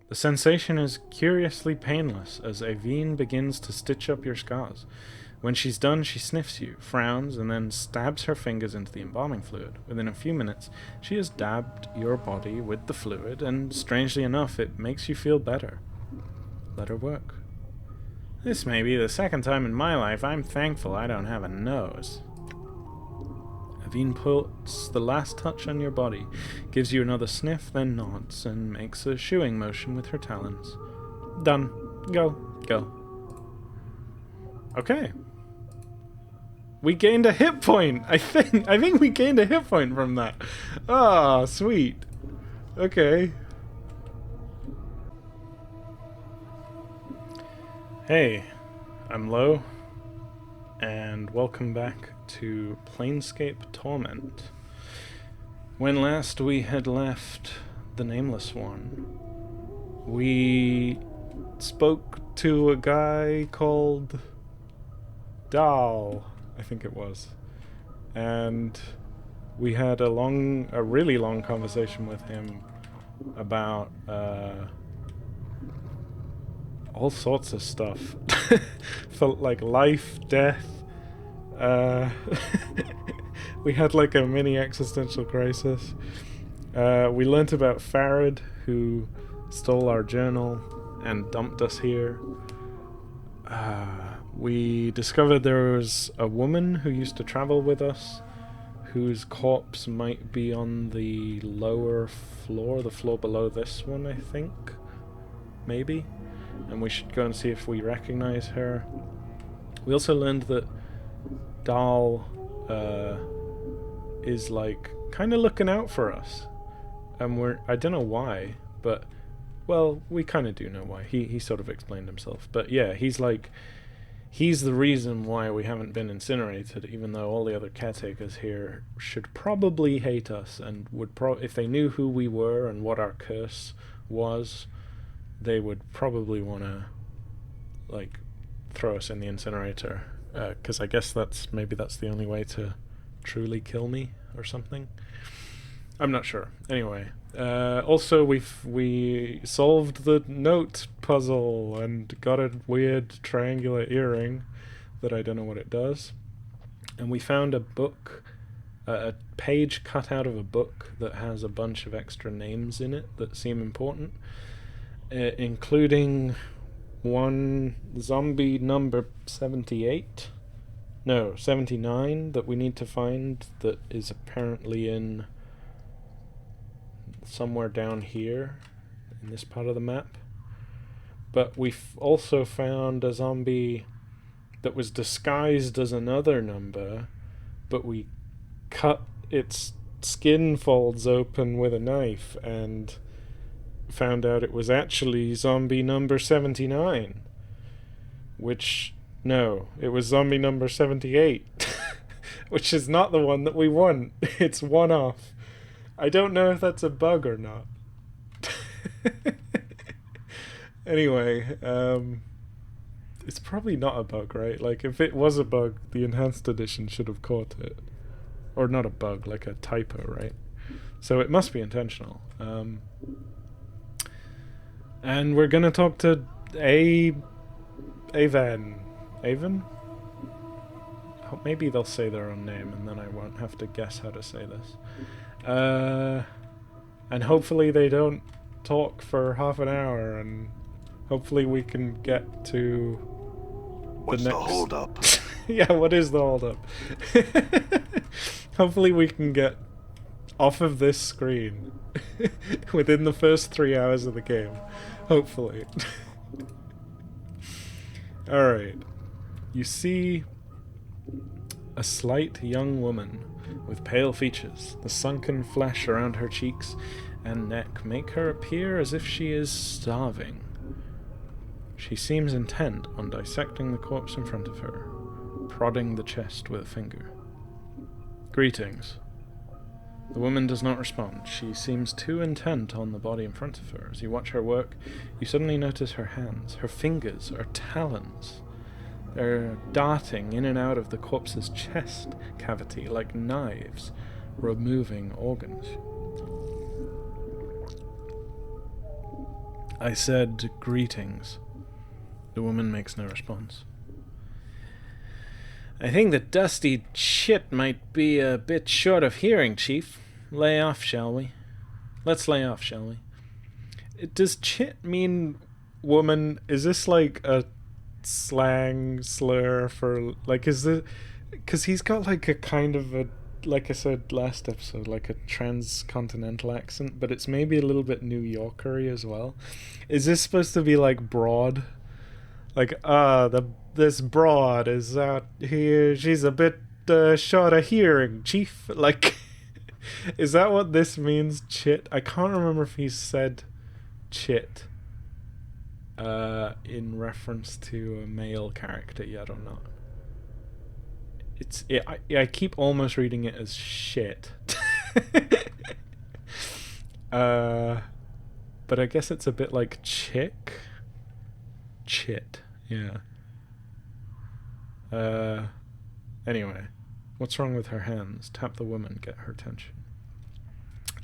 The sensation is curiously painless as Avine begins to stitch up your scars. When she's done, she sniffs you, frowns, and then stabs her fingers into the embalming fluid. Within a few minutes, she has dabbed your body with the fluid, and strangely enough, it makes you feel better. Let her work. This may be the second time in my life I'm thankful I don't have a nose. Avine puts the last touch on your body, gives you another sniff, then nods, and makes a shooing motion with her talons. Done. Go. Go. Okay. We gained a hit point, I think. I think we gained a hit point from that. Ah, sweet. Okay. Hey, I'm Lo, and welcome back to Planescape Torment. When last we had left the Nameless One, we spoke to a guy called Dahl, I think it was, and we had a really long conversation with him about all sorts of stuff. Felt like life, death. We had like a mini existential crisis. We learnt about Farad, who stole our journal and dumped us here. We discovered there was a woman who used to travel with us, whose corpse might be on the lower floor, the floor below this one, I think. Maybe. And we should go and see if we recognize her. We also learned that Dahl is like kind of looking out for us, and I don't know why, but well, we kind of do know why. He sort of explained himself, but yeah, he's the reason why we haven't been incinerated, even though all the other caretakers here should probably hate us and would if they knew who we were and what our curse was, they would probably want to like throw us in the incinerator, because I guess that's the only way to truly kill me or something. I'm not sure. Anyway, also we solved the note puzzle and got a weird triangular earring that I don't know what it does. And we found a book, a page cut out of a book that has a bunch of extra names in it that seem important, including one zombie number 78. No, 79 that we need to find, that is apparently in somewhere down here in this part of the map. But we've also found a zombie that was disguised as another number, but we cut its skin folds open with a knife and found out it was actually zombie number 79. No, it was zombie number 78. Which is not the one that we want. It's one off. I don't know if that's a bug or not. Anyway, it's probably not a bug, right? Like, if it was a bug, the enhanced edition should have caught it. Or not a bug, like a typo, right? So it must be intentional. And we're gonna talk to Avan. Avon? Maybe they'll say their own name and then I won't have to guess how to say this. And hopefully they don't talk for half an hour, and hopefully we can get to What's the hold up? Yeah, what is the hold up? Hopefully we can get off of this screen within the first 3 hours of the game. Hopefully. Alright. You see a slight young woman with pale features. The sunken flesh around her cheeks and neck make her appear as if she is starving. She seems intent on dissecting the corpse in front of her, prodding the chest with a finger. Greetings. The woman does not respond. She seems too intent on the body in front of her. As you watch her work, you suddenly notice her hands. Her fingers are talons. They're darting in and out of the corpse's chest cavity like knives, removing organs. I said, "Greetings." The woman makes no response. "I think that dusty shit might be a bit short of hearing, Chief. Lay off, shall we? Let's lay off, shall we?" Does chit mean woman? Is this like a slang slur for, like, is this... Because he's got like a kind of a, like I said last episode, like a transcontinental accent, but it's maybe a little bit New Yorker-y as well. Is this supposed to be like broad? Like, this broad is out here, she's a bit short of hearing, Chief. Like, is that what this means, chit? I can't remember if he said chit in reference to a male character yet or not. I keep almost reading it as shit. But I guess it's a bit like chick. Chit, yeah. Anyway, what's wrong with her hands? Tap the woman, get her attention.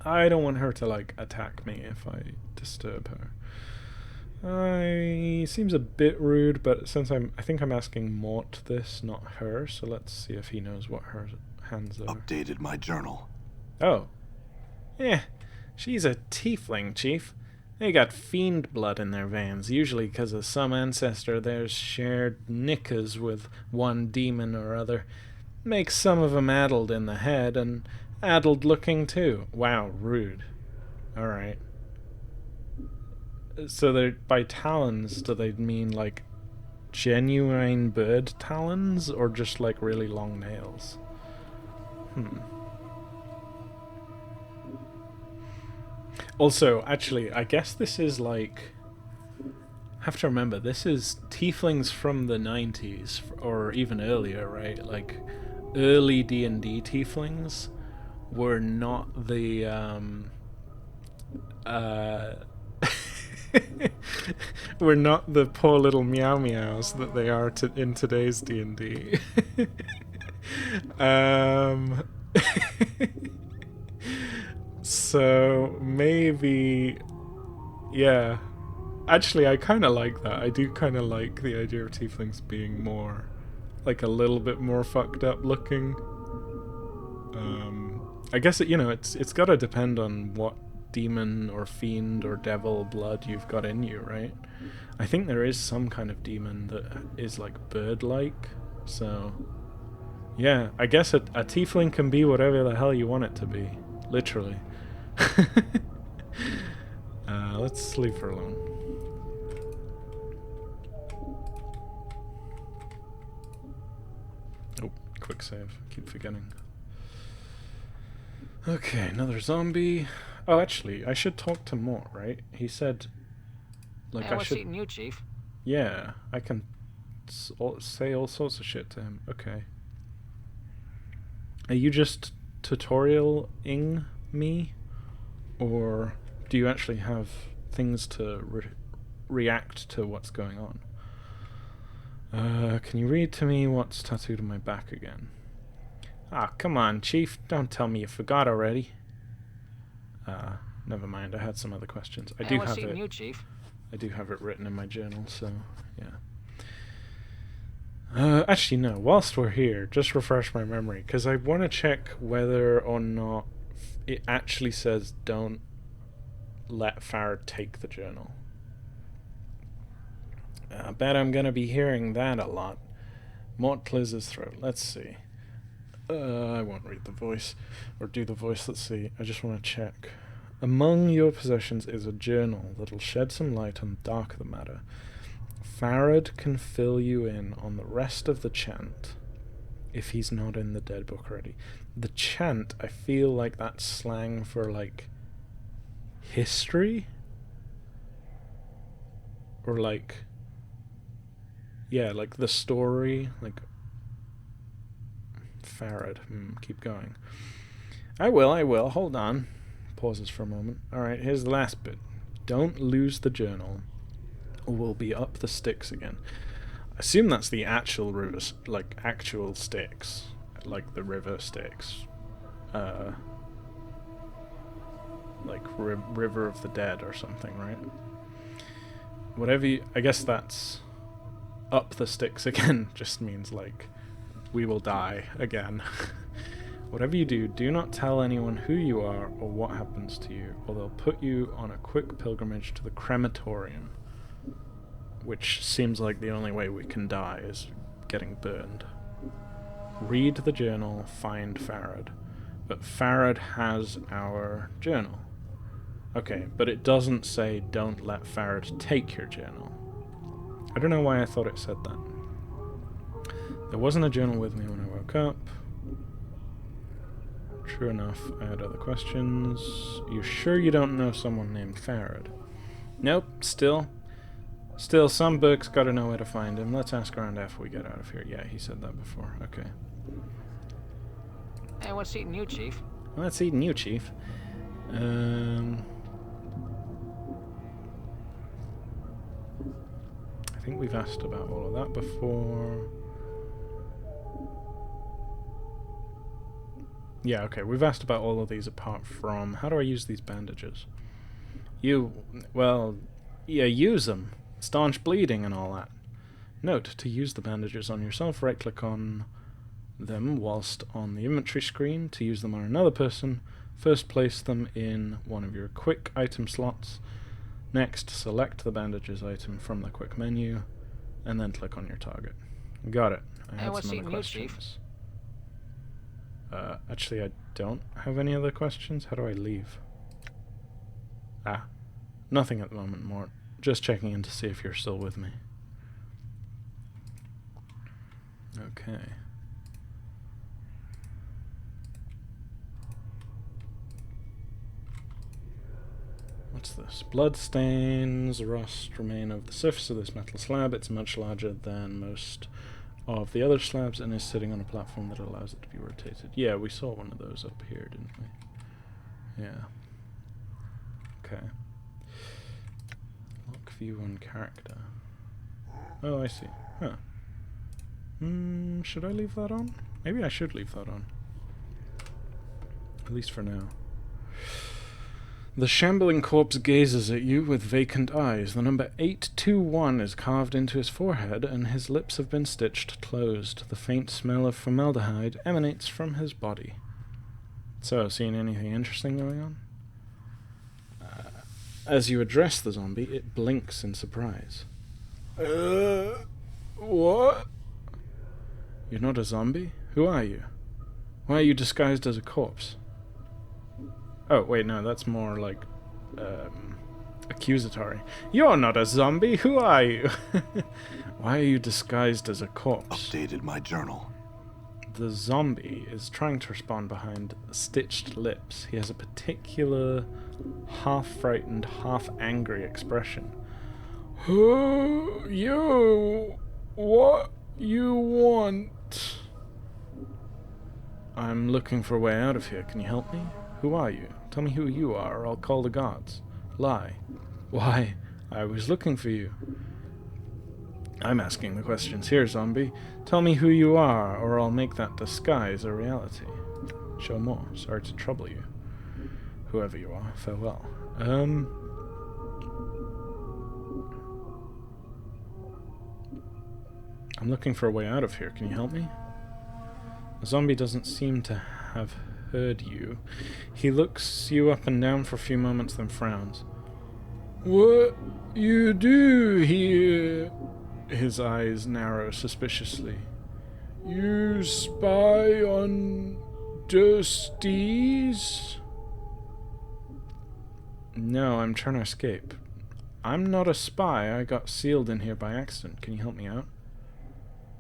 I don't want her to, like, attack me if I disturb her. Seems a bit rude, but since I think I'm asking Mort this, not her, so let's see if he knows what her hands are. Updated my journal. Oh. Yeah, she's a tiefling, Chief. They got fiend blood in their veins, usually because of some ancestor of theirs shared knickers with one demon or other. Makes some of 'em addled in the head, and addled looking too. Wow, rude. Alright. So they're, by talons, do they mean like genuine bird talons, or just like really long nails? Also, actually, I guess this is like... I have to remember, this is tieflings from the 90s, or even earlier, right? Like, early D&D tieflings were not the, we're not the poor little meow meows that they are in today's D&D. So maybe, yeah. Actually, I kind of like that. I do kind of like the idea of tieflings being more, like, a little bit more fucked up looking. I guess it's got to depend on what demon or fiend or devil blood you've got in you, right? I think there is some kind of demon that is like bird-like, so yeah, I guess a tiefling can be whatever the hell you want it to be, literally. Let's leave her alone. Oh, quick save, keep forgetting. Okay, another zombie. Oh, actually, I should talk to Mort, right? He said, like, I what's should... eating you, Chief? Yeah, I can say all sorts of shit to him. Okay. Are you just tutorial-ing me? Or do you actually have things to react to what's going on? Can you read to me what's tattooed on my back again? Ah, come on, Chief. Don't tell me you forgot already. Never mind. I had some other questions. I do have it. You, Chief? I do have it written in my journal, so yeah. Actually, no. Whilst we're here, just refresh my memory, because I want to check whether or not it actually says don't let Farad take the journal. I bet I'm going to be hearing that a lot. Mort clears his throat. Let's see. I won't read the voice, or do the voice. Let's see. I just want to check. Among your possessions is a journal that'll shed some light on the dark of the matter. Farad can fill you in on the rest of the chant, if he's not in the dead book already. The chant, I feel like that's slang for, like, history? Or, like, yeah, like the story, like... Farad. Keep going. I will. Hold on. Pauses for a moment. Alright, here's the last bit. Don't lose the journal, or we'll be up the sticks again. I assume that's the actual river, like, actual Styx. Like the river Styx. Like River of the Dead or something, right? whatever you... I guess that's... Up the sticks again just means, like, we will die again. Whatever you do, do not tell anyone who you are or what happens to you, or they'll put you on a quick pilgrimage to the crematorium. Which seems like the only way we can die is getting burned. Read the journal, find Farad. But Farad has our journal. Okay, but it doesn't say don't let Farad take your journal. I don't know why I thought it said that. There wasn't a journal with me when I woke up. True enough, I had other questions. You sure you don't know someone named Farad? Nope, still, some book's gotta know where to find him. Let's ask around after we get out of here. Yeah, he said that before. Okay. Hey, what's eating you, Chief? What's eating you, Chief? I think we've asked about all of that before. Yeah, okay, we've asked about all of these apart from... How do I use these bandages? Well, yeah, use them. Staunch bleeding and all that. Note, to use the bandages on yourself, right-click on them whilst on the inventory screen. To use them on another person, first place them in one of your quick item slots. Next, select the bandages item from the quick menu, and then click on your target. Got it. I had some other questions. Actually, I don't have any other questions. How do I leave? Ah, nothing at the moment, Mort. Just checking in to see if you're still with me. Okay. What's this? Blood stains, rust remain over the surface of this metal slab. It's much larger than most of the other slabs and is sitting on a platform that allows it to be rotated. Yeah, we saw one of those up here, didn't we? Yeah. Okay. Lock view on character. Oh, I see. Huh. Should I leave that on? Maybe I should leave that on. At least for now. The shambling corpse gazes at you with vacant eyes. The number 821 is carved into his forehead, and his lips have been stitched closed. The faint smell of formaldehyde emanates from his body. So, seeing anything interesting going on? As you address the zombie, it blinks in surprise. What? You're not a zombie? Who are you? Why are you disguised as a corpse? Oh, wait, no, that's more like, accusatory. You're not a zombie, who are you? Why are you disguised as a corpse? Updated my journal. The zombie is trying to respond behind stitched lips. He has a particular half-frightened, half-angry expression. Who you? What you want? I'm looking for a way out of here. Can you help me? Who are you? Tell me who you are, or I'll call the guards. Lie. Why? I was looking for you. I'm asking the questions here, zombie. Tell me who you are, or I'll make that disguise a reality. Show more. Sorry to trouble you. Whoever you are, farewell. I'm looking for a way out of here. Can you help me? The zombie doesn't seem to have heard you. He looks you up and down for a few moments, then frowns. What you do here? His eyes narrow suspiciously. You spy on Dursties? No, I'm trying to escape. I'm not a spy. I got sealed in here by accident. Can you help me out?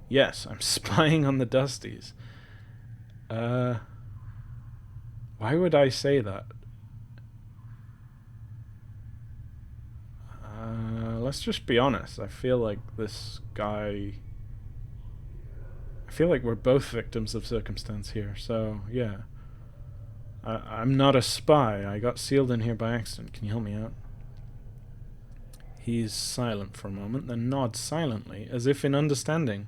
Yes, I'm spying on the Dusties. Why would I say that? Let's just be honest. I feel like this guy... I feel like we're both victims of circumstance here, so, yeah. I'm not a spy. I got sealed in here by accident. Can you help me out? He's silent for a moment, then nods silently, as if in understanding.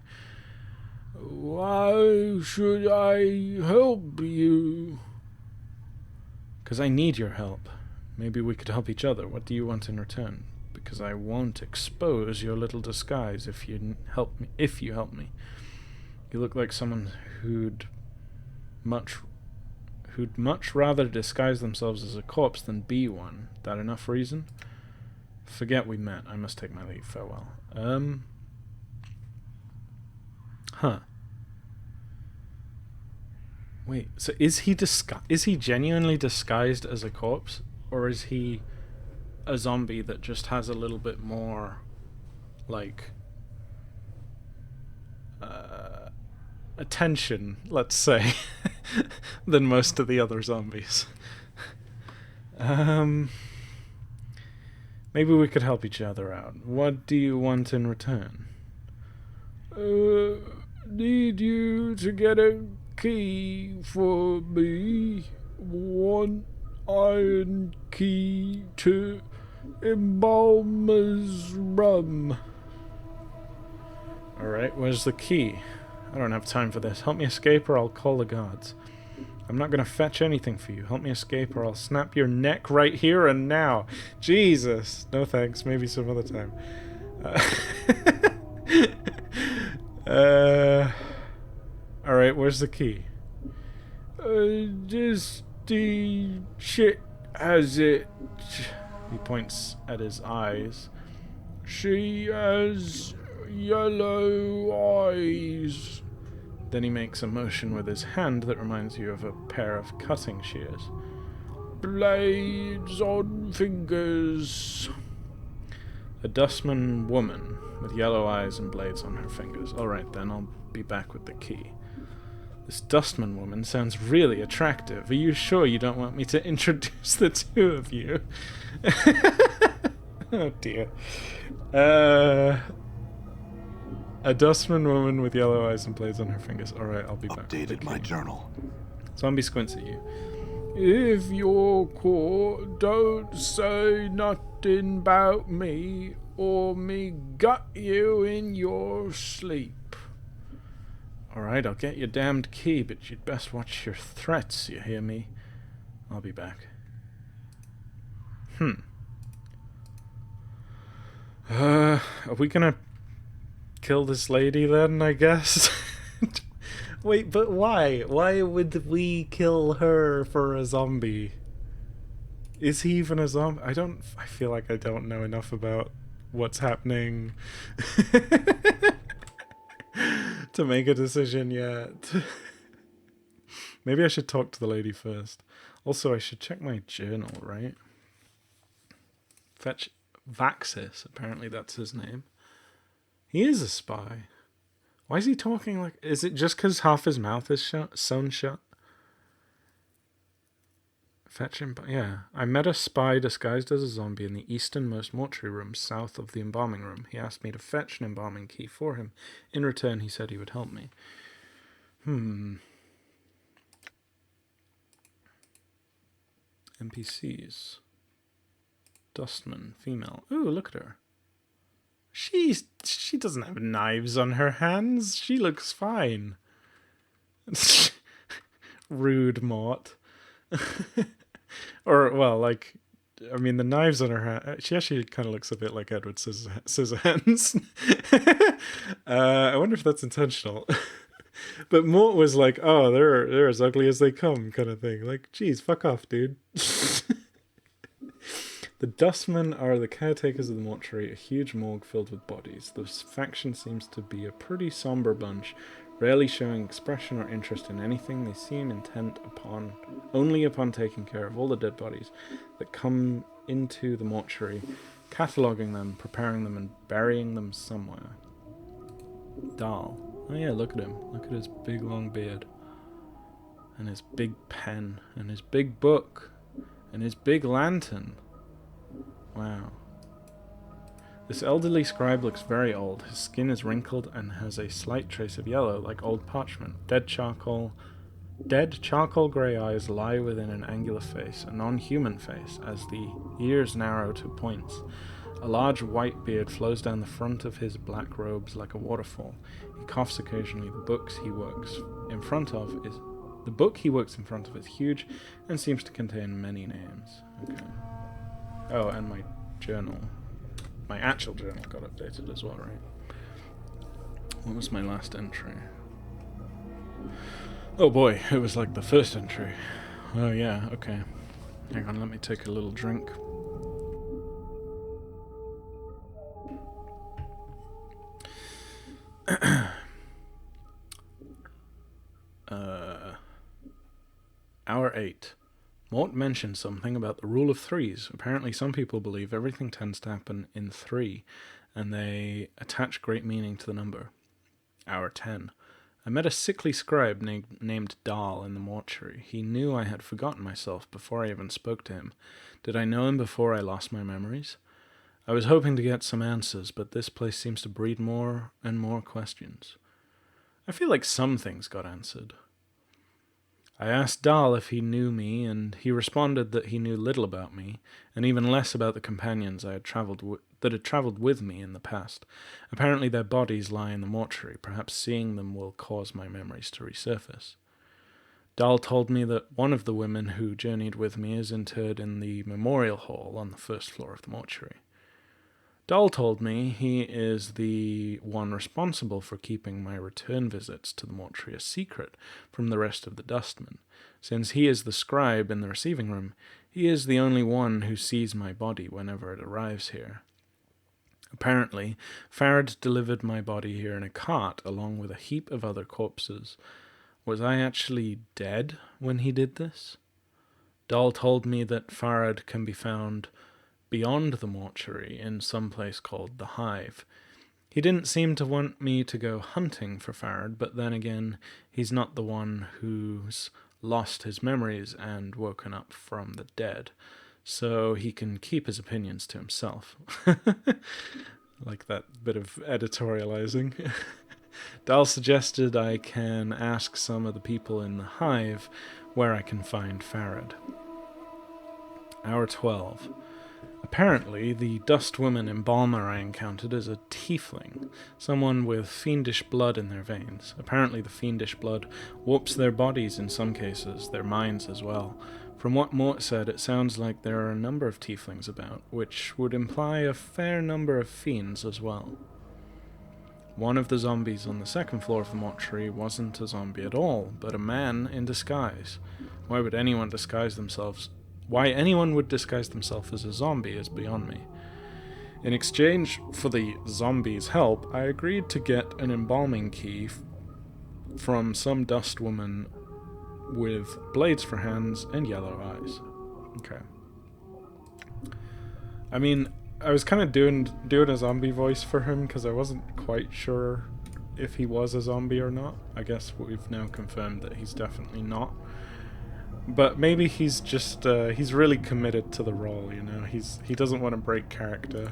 Why should I help you? Because I need your help. Maybe we could help each other. What do you want in return? because I won't expose your little disguise if you help me. You look like someone who'd much rather disguise themselves as a corpse than be one. That enough reason? Forget we met. I must take my leave. Farewell. Huh. Wait, so is he genuinely disguised as a corpse? Or is he a zombie that just has a little bit more, like, attention, let's say, than most of the other zombies? Maybe we could help each other out. What do you want in return? Need you to get a key for me. One iron key to Embalmer's rum. Alright, where's the key? I don't have time for this. Help me escape or I'll call the guards. I'm not gonna fetch anything for you. Help me escape or I'll snap your neck right here and now. Jesus. No thanks. Maybe some other time. Alright, where's the key? Just the shit has it. He points at his eyes. She has yellow eyes. Then he makes a motion with his hand that reminds you of a pair of cutting shears. Blades on fingers. A dustman woman with yellow eyes and blades on her fingers. Alright then, I'll be back with the key. This dustman woman sounds really attractive. Are you sure you don't want me to introduce the two of you? Oh dear. A dustman woman with yellow eyes and blades on her fingers. Alright, I'll be back. Updated my journal. Zombie squints at you. If you're caught, don't say nothing about me, or me gut you in your sleep. Alright, I'll get your damned key, but you'd best watch your threats, you hear me? I'll be back. Are we gonna kill this lady then, I guess? Wait, but why? Why would we kill her for a zombie? Is he even a zombie? I feel like I don't know enough about what's happening to make a decision yet. Maybe I should talk to the lady first. Also, I should check my journal, right? Fetch Vaxis, apparently that's his name. He is a spy. Why is he talking like... Is it just because half his mouth is sewn shut? Fetch him... Yeah. I met a spy disguised as a zombie in the easternmost mortuary room south of the embalming room. He asked me to fetch an embalming key for him. In return, he said he would help me. NPCs. Dustman, female. Ooh, look at her. She doesn't have knives on her hands. She looks fine. Rude Mort. Or, well, like, I mean, the knives on her hand... She actually kind of looks a bit like Edward Scissorhands. I wonder if that's intentional. But Mort was like, oh, they're as ugly as they come, kind of thing. Like, geez, fuck off, dude. The dustmen are the caretakers of the mortuary, a huge morgue filled with bodies. This faction seems to be a pretty somber bunch, rarely showing expression or interest in anything. They seem intent only upon taking care of all the dead bodies that come into the mortuary, cataloguing them, preparing them, and burying them somewhere. Dahl. Oh yeah, look at him. Look at his big long beard. And his big pen. And his big book. And his big lantern. Wow. This elderly scribe looks very old. His skin is wrinkled and has a slight trace of yellow, like old parchment. Dead charcoal grey eyes lie within an angular face, a non-human face, as the ears narrow to points. A large white beard flows down the front of his black robes like a waterfall. He coughs occasionally. The book he works in front of is huge and seems to contain many names. Okay. Oh, and my journal. my actual journal got updated as well, right? What was my last entry? Oh boy, it was like the first entry. Oh yeah, okay. Hang on, let me take a little drink. Hour 8. Mort mentioned something about the rule of threes. Apparently some people believe everything tends to happen in 3, and they attach great meaning to the number. Hour 10. I met a sickly scribe named Dahl in the mortuary. He knew I had forgotten myself before I even spoke to him. Did I know him before I lost my memories? I was hoping to get some answers, but this place seems to breed more and more questions. I feel like some things got answered. I asked Dahl if he knew me, and he responded that he knew little about me, and even less about the companions that had travelled with me in the past. Apparently their bodies lie in the mortuary. Perhaps seeing them will cause my memories to resurface. Dahl told me that one of the women who journeyed with me is interred in the memorial hall on the first floor of the mortuary. Dahl told me he is the one responsible for keeping my return visits to the mortuary a secret from the rest of the dustmen. Since he is the scribe in the receiving room, he is the only one who sees my body whenever it arrives here. Apparently, Farad delivered my body here in a cart along with a heap of other corpses. Was I actually dead when he did this? Dahl told me that Farad can be found beyond the mortuary in some place called the Hive. He didn't seem to want me to go hunting for Farad, but then again, he's not the one who's lost his memories and woken up from the dead, so he can keep his opinions to himself. Like that bit of editorializing. Dahl suggested I can ask some of the people in the Hive where I can find Farad. Hour 12. Apparently, the dust woman embalmer I encountered is a tiefling, someone with fiendish blood in their veins. Apparently the fiendish blood warps their bodies in some cases, their minds as well. From what Mort said, it sounds like there are a number of tieflings about, which would imply a fair number of fiends as well. One of the zombies on the second floor of the mortuary wasn't a zombie at all, but a man in disguise. Why anyone would disguise themselves as a zombie is beyond me. In exchange for the zombie's help, I agreed to get an embalming key from some dust woman with blades for hands and yellow eyes. Okay. I mean, I was kind of doing a zombie voice for him because I wasn't quite sure if he was a zombie or not. I guess we've now confirmed that he's definitely not. But maybe he's just, he's really committed to the role, you know? He doesn't want to break character.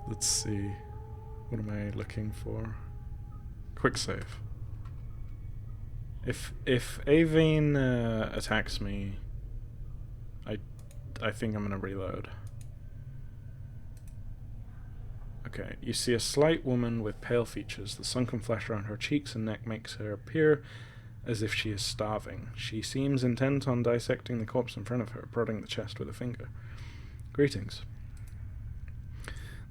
Let's see. What am I looking for? Quick save. If Avine attacks me, I think I'm gonna reload. Okay, you see a slight woman with pale features. The sunken flesh around her cheeks and neck makes her appear as if she is starving. She seems intent on dissecting the corpse in front of her, prodding the chest with a finger. Greetings.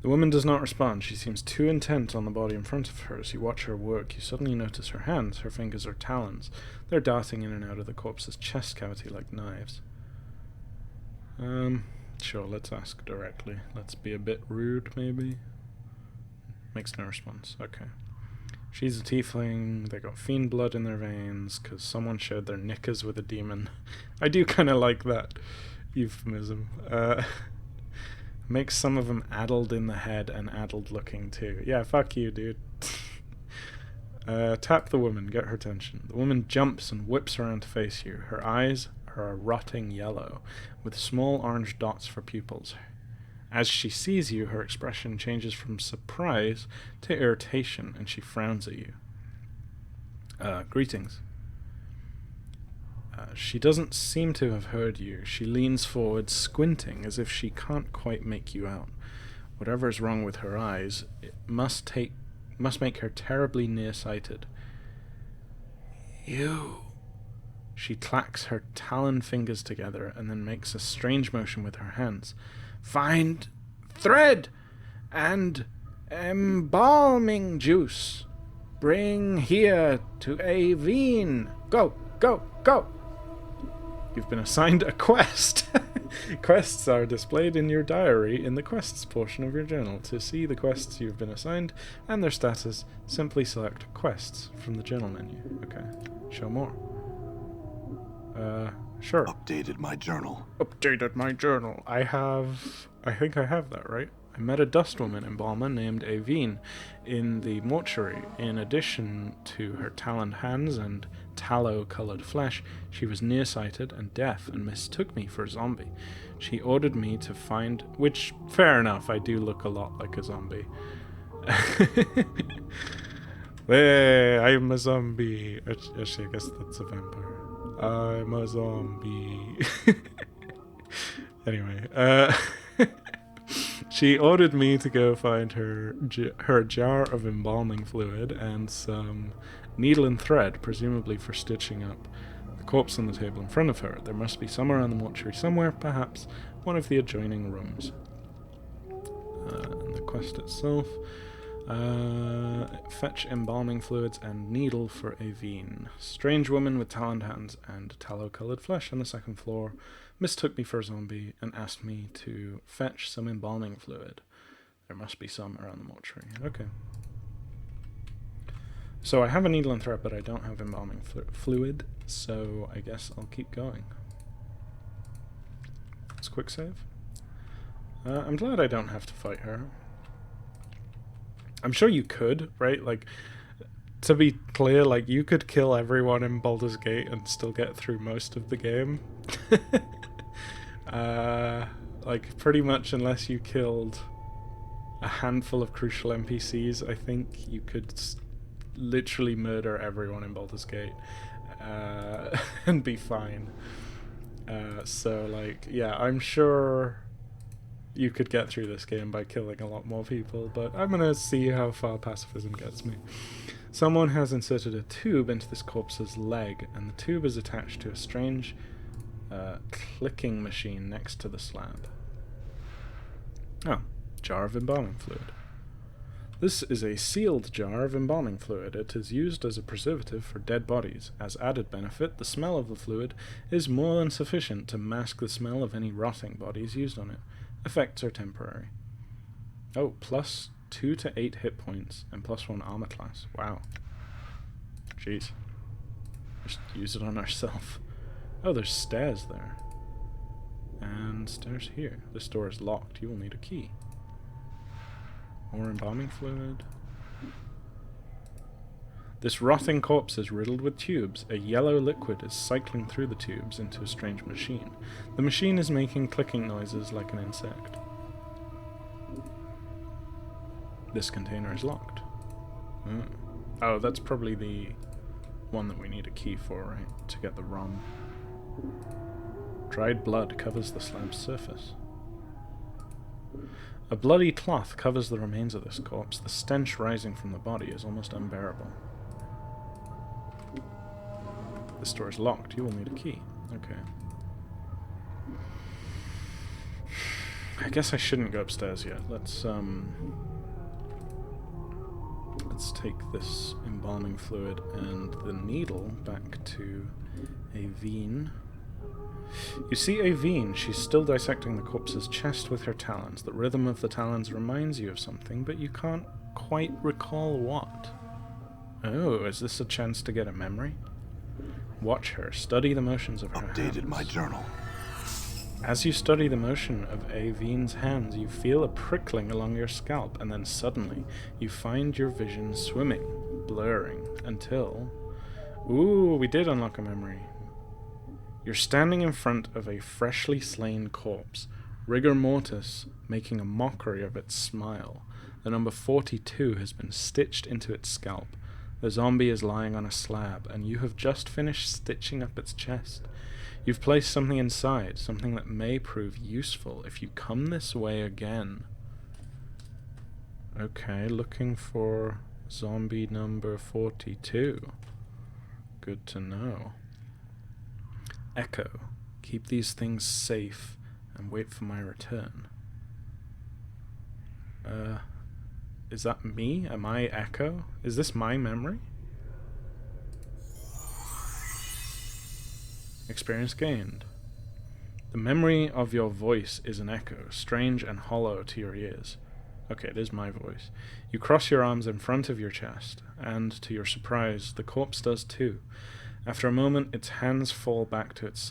The woman does not respond. She seems too intent on the body in front of her. As you watch her work, you suddenly notice her hands. Her fingers are talons. They're darting in and out of the corpse's chest cavity like knives. Sure, let's ask directly. Let's be a bit rude, maybe. Makes no response. Okay. She's a tiefling. They got fiend blood in their veins because someone shared their knickers with a demon. I do kind of like that euphemism. Makes some of them addled in the head and addled looking too. Yeah, fuck you, dude. Tap the woman. Get her attention. The woman jumps and whips around to face you. Her eyes are a rotting yellow with small orange dots for pupils. As she sees you, her expression changes from surprise to irritation, and she frowns at you. Greetings. She doesn't seem to have heard you. She leans forward, squinting, as if she can't quite make you out. Whatever is wrong with her eyes, it must make her terribly nearsighted. You She clacks her talon fingers together and then makes a strange motion with her hands. Find thread and embalming juice. Bring here to Aveen. Go, go, go! You've been assigned a quest. Quests are displayed in your diary in the quests portion of your journal. To see the quests you've been assigned and their status, simply select quests from the journal menu. Okay, show more. Sure. Updated my journal. Updated my journal. I think I have that, right? I met a dustwoman embalmer named Aveen in the mortuary. In addition to her taloned hands and tallow-coloured flesh, she was nearsighted and deaf and mistook me for a zombie. She ordered me to find... Which, fair enough, I do look a lot like a zombie. Hey, I'm a zombie. Actually, I guess that's a vampire. I'm a zombie. Anyway, she ordered me to go find her jar of embalming fluid and some needle and thread, presumably for stitching up the corpse on the table in front of her. There must be some around the mortuary somewhere, perhaps one of the adjoining rooms. And the quest itself. Fetch embalming fluids and needle for Aveen. Strange woman with taloned hands and tallow-coloured flesh on the second floor mistook me for a zombie and asked me to fetch some embalming fluid. There must be some around the mortuary. Okay. So I have a needle and thread, but I don't have embalming fluid, so I guess I'll keep going. Let's quick save. I'm glad I don't have to fight her. I'm sure you could, right? Like, to be clear, like, you could kill everyone in Baldur's Gate and still get through most of the game. Like, pretty much unless you killed a handful of crucial NPCs, I think you could literally murder everyone in Baldur's Gate and be fine. So, like, yeah, I'm sure you could get through this game by killing a lot more people, but I'm gonna see how far pacifism gets me. Someone has inserted a tube into this corpse's leg, and the tube is attached to a strange clicking machine next to the slab. Oh, jar of embalming fluid. This is a sealed jar of embalming fluid. It is used as a preservative for dead bodies. As added benefit, the smell of the fluid is more than sufficient to mask the smell of any rotting bodies used on it. Effects are temporary. Oh, plus 2 to 8 hit points and plus 1 armor class. Wow. Jeez. Just use it on ourselves. Oh, there's stairs there. And stairs here. This door is locked. You will need a key. More embalming fluid. This rotting corpse is riddled with tubes. A yellow liquid is cycling through the tubes into a strange machine. The machine is making clicking noises like an insect. This container is locked. Oh, that's probably the one that we need a key for, right? To get the ROM. Dried blood covers the slab's surface. A bloody cloth covers the remains of this corpse. The stench rising from the body is almost unbearable. This door is locked. You will need a key. Okay. I guess I shouldn't go upstairs yet. Let's take this embalming fluid and the needle back to Aveen. You see Aveen. She's still dissecting the corpse's chest with her talons. The rhythm of the talons reminds you of something, but you can't quite recall what. Oh, is this a chance to get a memory? Watch her. Study the motions of her hands. Updated my journal. As you study the motion of Aveen's hands, you feel a prickling along your scalp, and then suddenly you find your vision swimming, blurring, until... Ooh, we did unlock a memory. You're standing in front of a freshly slain corpse, rigor mortis making a mockery of its smile. The number 42 has been stitched into its scalp. The zombie is lying on a slab, and you have just finished stitching up its chest. You've placed something inside, something that may prove useful if you come this way again. Okay, looking for zombie number 42. Good to know. Echo. Keep these things safe and wait for my return. Is that me? Am I Echo? Is this my memory? Experience gained. The memory of your voice is an echo, strange and hollow to your ears. Okay, it is my voice. You cross your arms in front of your chest, and to your surprise, the corpse does too. After a moment, its hands fall back to its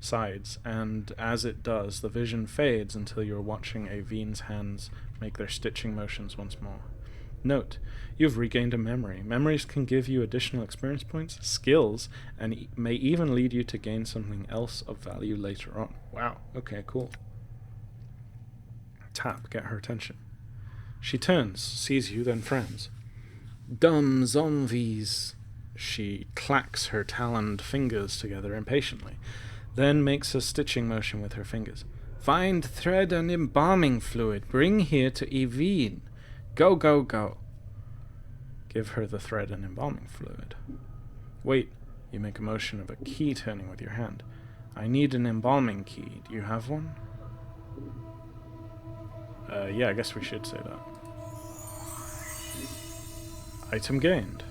sides, and as it does, the vision fades until you're watching Aveen's hands make their stitching motions once more. Note, you've regained a memory. Memories can give you additional experience points, skills, and may even lead you to gain something else of value later on. Wow, okay, cool. Tap, get her attention. She turns, sees you, then frowns. Dumb zombies. She clacks her taloned fingers together impatiently, then makes a stitching motion with her fingers. Find thread and embalming fluid. Bring here to Aveen. Go, go, go. Give her the thread and embalming fluid. Wait. You make a motion of a key turning with your hand. I need an embalming key. Do you have one? Yeah, I guess we should say that. Item gained.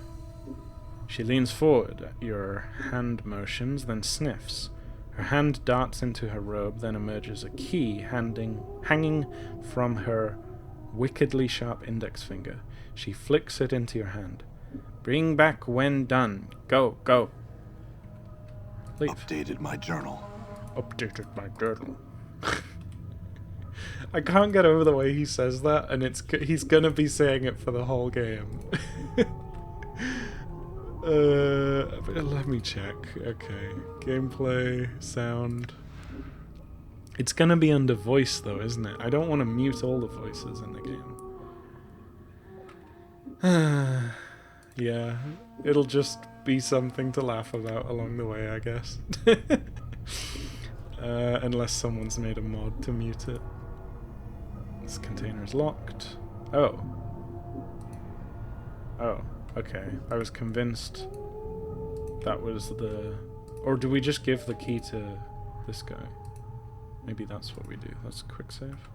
She leans forward at your hand motions, then sniffs. Her hand darts into her robe, then emerges a key hanging from her wickedly sharp index finger. She flicks it into your hand. Bring back when done. Go, go. Leave. Updated my journal. Updated my journal. I can't get over the way he says that, and he's gonna be saying it for the whole game. Let me check. Okay. Gameplay, sound. It's gonna be under voice though, isn't it? I don't want to mute all the voices in the game. Yeah, it'll just be something to laugh about along the way, I guess. Unless someone's made a mod to mute it. This container is locked. Oh. Oh, okay. I was convinced that was the... Or do we just give the key to this guy? Maybe that's what we do. That's a quick save.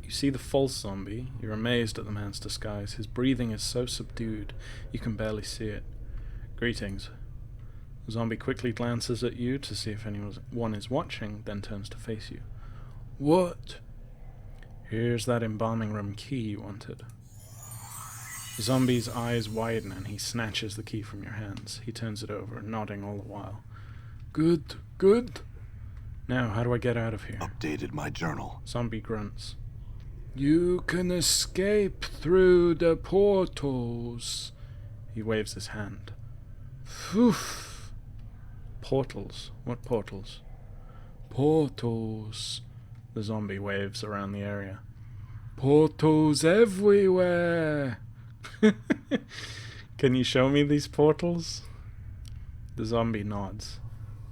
You see the false zombie. You're amazed at the man's disguise. His breathing is so subdued, you can barely see it. Greetings. The zombie quickly glances at you to see if anyone is watching, then turns to face you. What? Here's that embalming room key you wanted. The zombie's eyes widen and he snatches the key from your hands. He turns it over, nodding all the while. Good, good. Now, how do I get out of here? Updated my journal. Zombie grunts. You can escape through the portals. He waves his hand. Phew. Portals? What portals? Portals. The zombie waves around the area. Portals everywhere. Can you show me these portals? The zombie nods.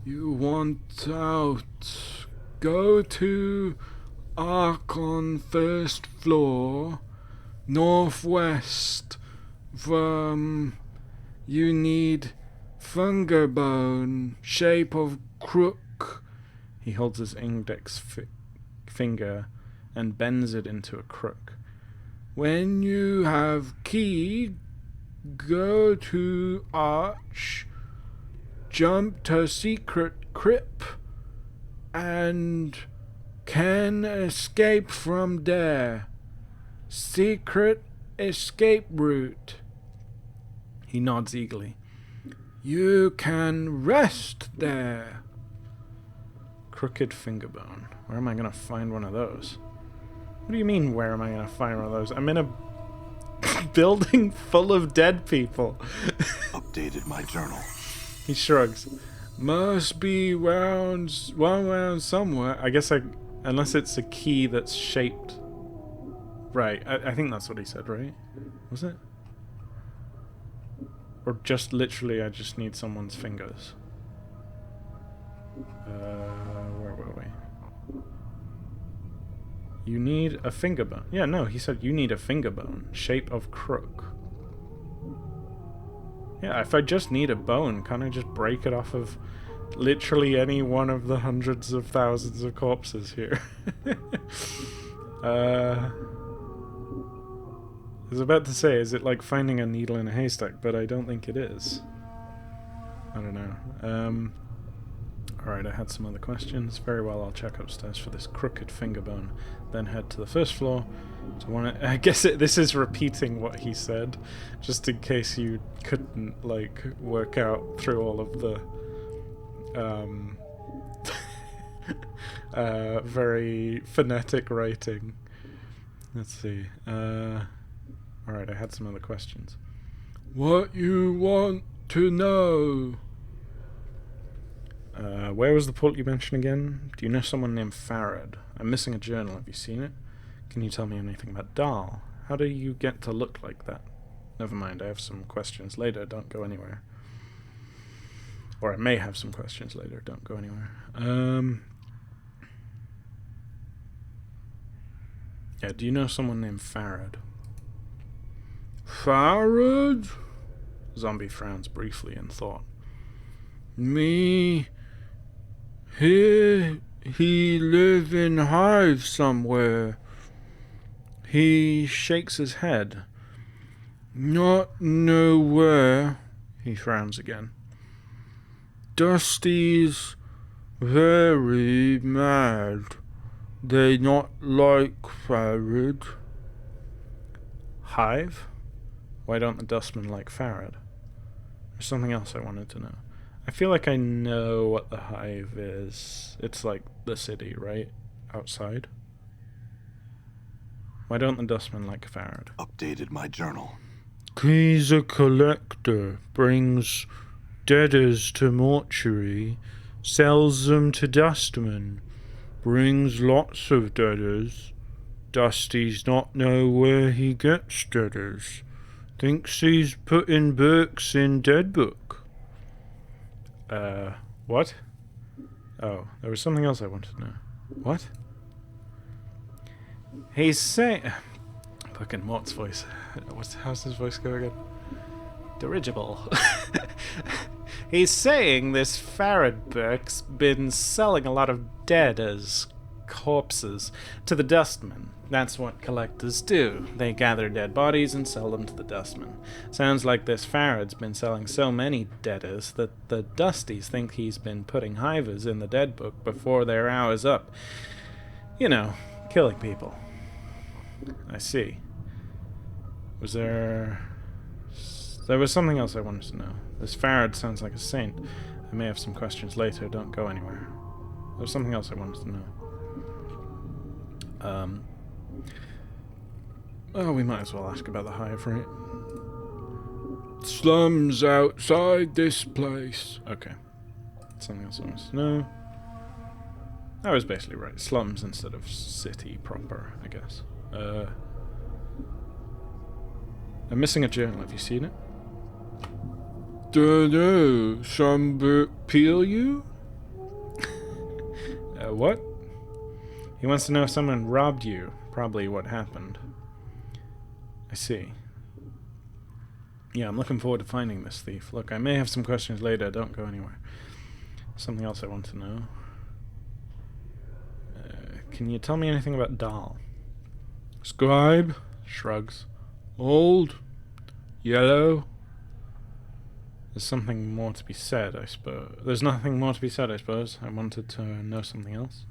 You want out. Go to Archon first floor, northwest from... You need finger bone, shape of crook. He holds his index finger and bends it into a crook. When you have key, go to arch, jump to secret crypt, and can escape from there. Secret escape route. He nods eagerly. You can rest there. Crooked finger bone. Where am I going to find one of those? What do you mean, where am I going to find one of those? I'm in a building full of dead people. Updated my journal. He shrugs. Must be one round somewhere. I guess unless it's a key that's shaped. Right, I think that's what he said, right? Was it? Or just literally I just need someone's fingers. Where were we? You need a finger bone. Yeah, no, he said you need a finger bone. Shape of crook. Yeah, if I just need a bone, can't I just break it off of literally any one of the hundreds of thousands of corpses here? I was about to say, is it like finding a needle in a haystack? But I don't think it is. I don't know. Alright, I had some other questions. Very well, I'll check upstairs for this crooked finger bone, then head to the first floor. I guess this is repeating what he said, just in case you couldn't, like, work out through all of the very phonetic writing. Let's see. Alright, I had some other questions. What you want to know? Where was the port you mentioned again? Do you know someone named Farad? I'm missing a journal. Have you seen it? Can you tell me anything about Dahl? How do you get to look like that? Never mind, I have some questions later. Don't go anywhere. Or I may have some questions later. Don't go anywhere. Yeah, do you know someone named Farad? Farad? Zombie frowns briefly in thought. Me... Here he live in hive somewhere. He shakes his head. Not nowhere. He frowns again. Dusty's very mad. They not like Farad. Hive? Why don't the dustmen like Farad? There's something else I wanted to know. I feel like I know what the hive is. It's like the city, right? Outside. Why don't the dustmen like Farad? Updated my journal. He's a collector, brings deaders to mortuary, sells them to dustmen, brings lots of deaders. Dusty's not know where he gets deaders. Thinks he's putting books in dead book. What? Oh, there was something else I wanted to know. What? He's saying... Fucking Mort's voice. How's his voice go again? Dirigible. He's saying this Farad book's been selling a lot of dead as corpses to the dustmen. That's what collectors do. They gather dead bodies and sell them to the dustmen. Sounds like this Farad's been selling so many deaders that the dusties think he's been putting hivers in the dead book before their hour's up. You know, killing people. I see. There was something else I wanted to know. This Farad sounds like a saint. I may have some questions later. Don't go anywhere. There's something else I wanted to know. Oh, we might as well ask about the hive, right? Slums outside this place. Okay. Something else I wanted to know. I was basically right. Slums instead of city proper, I guess. I'm missing a journal. Have you seen it? Dunno. Some book peel you? What? He wants to know if someone robbed you. Probably what happened. I see. Yeah, I'm looking forward to finding this thief. Look, I may have some questions later. Don't go anywhere. Something else I want to know. Can you tell me anything about Dahl? Scribe? Shrugs. Old? Yellow? There's something more to be said, I suppose. There's nothing more to be said, I suppose. I wanted to know something else.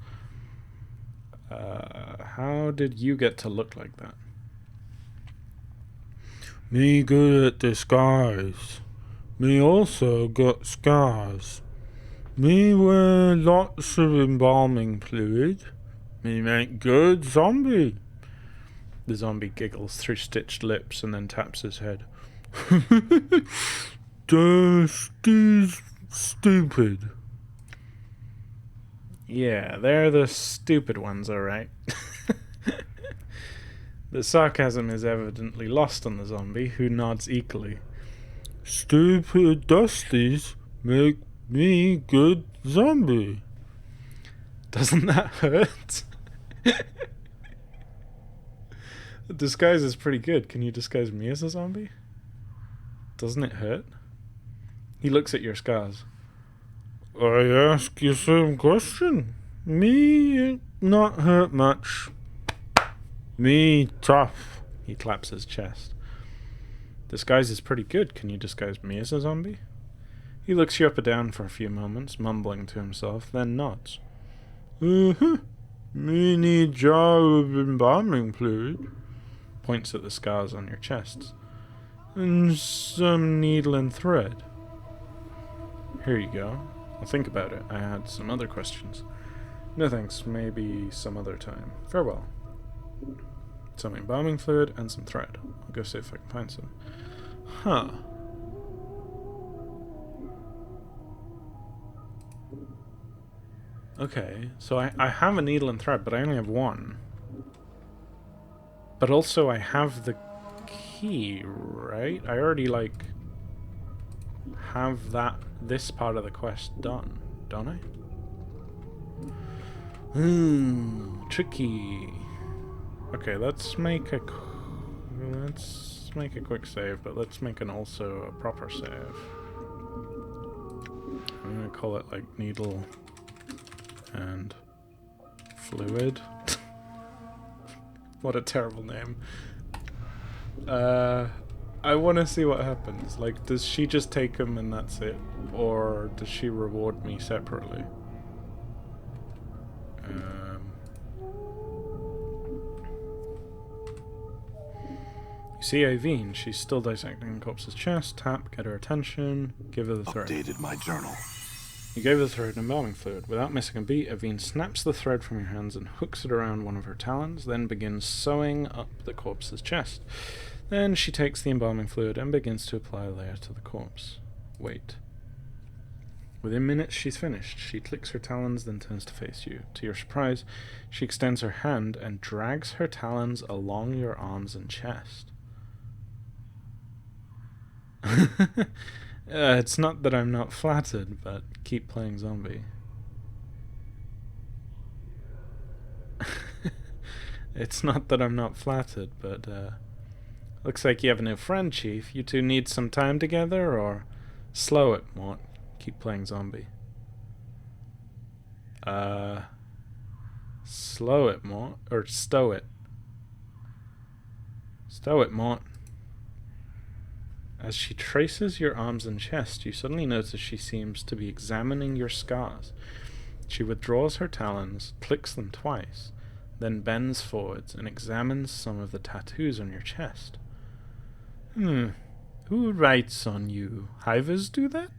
How did you get to look like that? Me good at disguise. Me also got scars. Me wear lots of embalming fluid. Me make good zombie. The zombie giggles through stitched lips and then taps his head. Dusty's stupid. Yeah, they're the stupid ones, alright. The sarcasm is evidently lost on the zombie, who nods equally. Stupid Dusties make me good zombie. Doesn't that hurt? The disguise is pretty good. Can you disguise me as a zombie? Doesn't it hurt? He looks at your scars. I ask you some question. Me not hurt much. Me tough. He claps his chest. Disguise is pretty good. Can you disguise me as a zombie? He looks you up and down for a few moments, mumbling to himself, then nods. Me need jar of embalming fluid. Points at the scars on your chests. And some needle and thread. Here you go. I'll think about it. I had some other questions. No thanks, maybe some other time. Farewell. Some embalming fluid and some thread. I'll go see if I can find some. Huh. Okay, so I have a needle and thread, but I only have one. But also I have the key, right? I already, like, have this part of the quest done, don't I? Tricky. Okay, let's make a quick save, but let's make an also a proper save. I'm gonna call it like needle and fluid. What a terrible name. I want to see what happens. Like, does she just take them and that's it? Or does she reward me separately? You see Aveen, she's still dissecting Corpse's chest. Tap, get her attention, give her the thread. Updated my journal. You gave her the thread and embalming fluid. Without missing a beat, Aveen snaps the thread from your hands and hooks it around one of her talons, then begins sewing up the corpse's chest. Then she takes the embalming fluid and begins to apply a layer to the corpse. Wait. Within minutes, she's finished. She clicks her talons, then turns to face you. To your surprise, she extends her hand and drags her talons along your arms and chest. It's not that I'm not flattered, but keep playing zombie. It's not that I'm not flattered, but looks like you have a new friend, Chief. You two need some time together, or slow it, Mort. Keep playing zombie. Slow it, Mort. Or stow it. Stow it, Mort. As she traces your arms and chest, you suddenly notice she seems to be examining your scars. She withdraws her talons, clicks them twice, then bends forwards and examines some of the tattoos on your chest. Who writes on you? Hivers do that?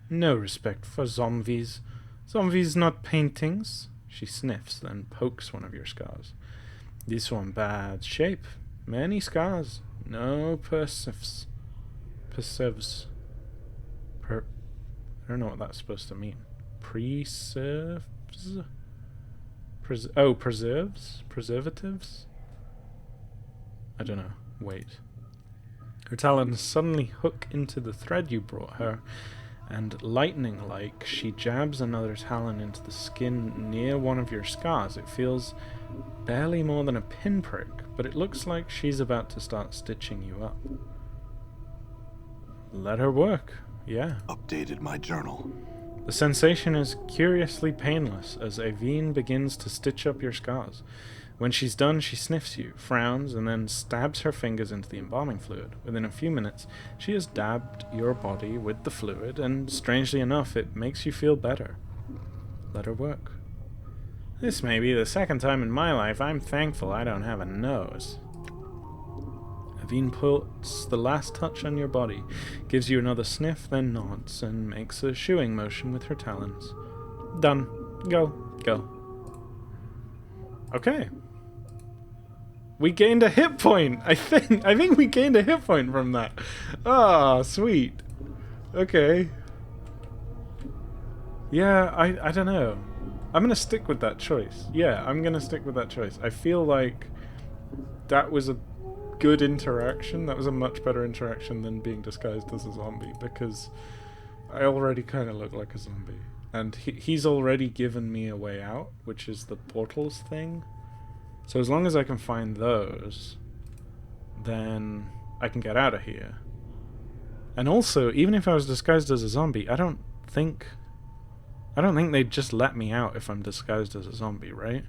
No respect for zombies. Zombies not paintings. She sniffs, then pokes one of your scars. This one bad shape. Many scars. No persives. Persives. I don't know what that's supposed to mean. Preserves? Preserves? Preservatives? I don't know. Wait. Her talons suddenly hook into the thread you brought her, and lightning-like, she jabs another talon into the skin near one of your scars. It feels barely more than a pinprick, but it looks like she's about to start stitching you up. Let her work. Yeah. Updated my journal. The sensation is curiously painless as Aveen begins to stitch up your scars. When she's done, she sniffs you, frowns, and then stabs her fingers into the embalming fluid. Within a few minutes, she has dabbed your body with the fluid, and strangely enough, it makes you feel better. Let her work. This may be the second time in my life I'm thankful I don't have a nose. Aveen puts the last touch on your body, gives you another sniff, then nods, and makes a shooing motion with her talons. Done. Go. Go. Okay. We gained a hit point, I think we gained a hit point from that. Ah, sweet. Okay. Yeah, I don't know. I'm gonna stick with that choice. Yeah, I'm gonna stick with that choice. I feel like that was a good interaction. That was a much better interaction than being disguised as a zombie, because I already kind of look like a zombie. And he's already given me a way out, which is the portals thing. So as long as I can find those, then I can get out of here. And also, even if I was disguised as a zombie, I don't think they'd just let me out if I'm disguised as a zombie, right?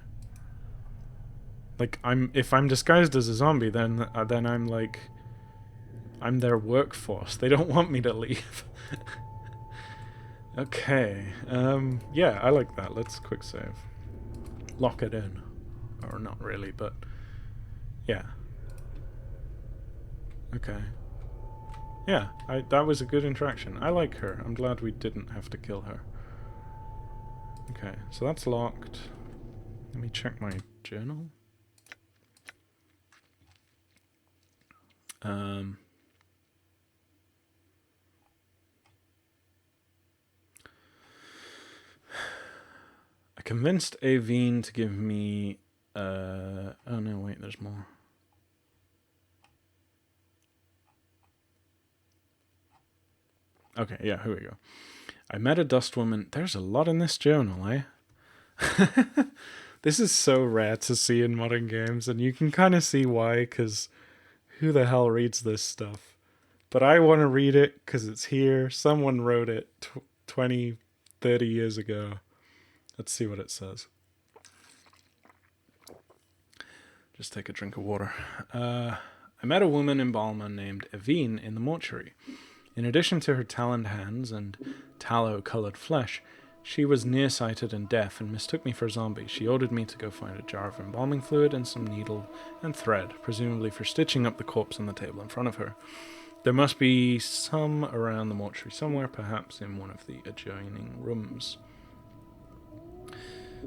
Like, if I'm disguised as a zombie, then I'm like, I'm their workforce. They don't want me to leave. Okay. Yeah, I like that. Let's quick save. Lock it in. Or not really, but yeah. Okay. Yeah, that was a good interaction. I like her. I'm glad we didn't have to kill her. Okay, so that's locked. Let me check my journal. I convinced Aveen to give me... oh no, wait, there's more. Okay, yeah, here we go. I met a dust woman. There's a lot in this journal, eh? This is so rare to see in modern games, and you can kind of see why, because who the hell reads this stuff? But I want to read it because it's here. Someone wrote it 20, 30 years ago. Let's see what it says. Just take a drink of water. I met a woman embalmer named Aveen in the mortuary. In addition to her taloned hands and tallow-coloured flesh, she was nearsighted and deaf and mistook me for a zombie. She ordered me to go find a jar of embalming fluid and some needle and thread, presumably for stitching up the corpse on the table in front of her. There must be some around the mortuary somewhere, perhaps in one of the adjoining rooms.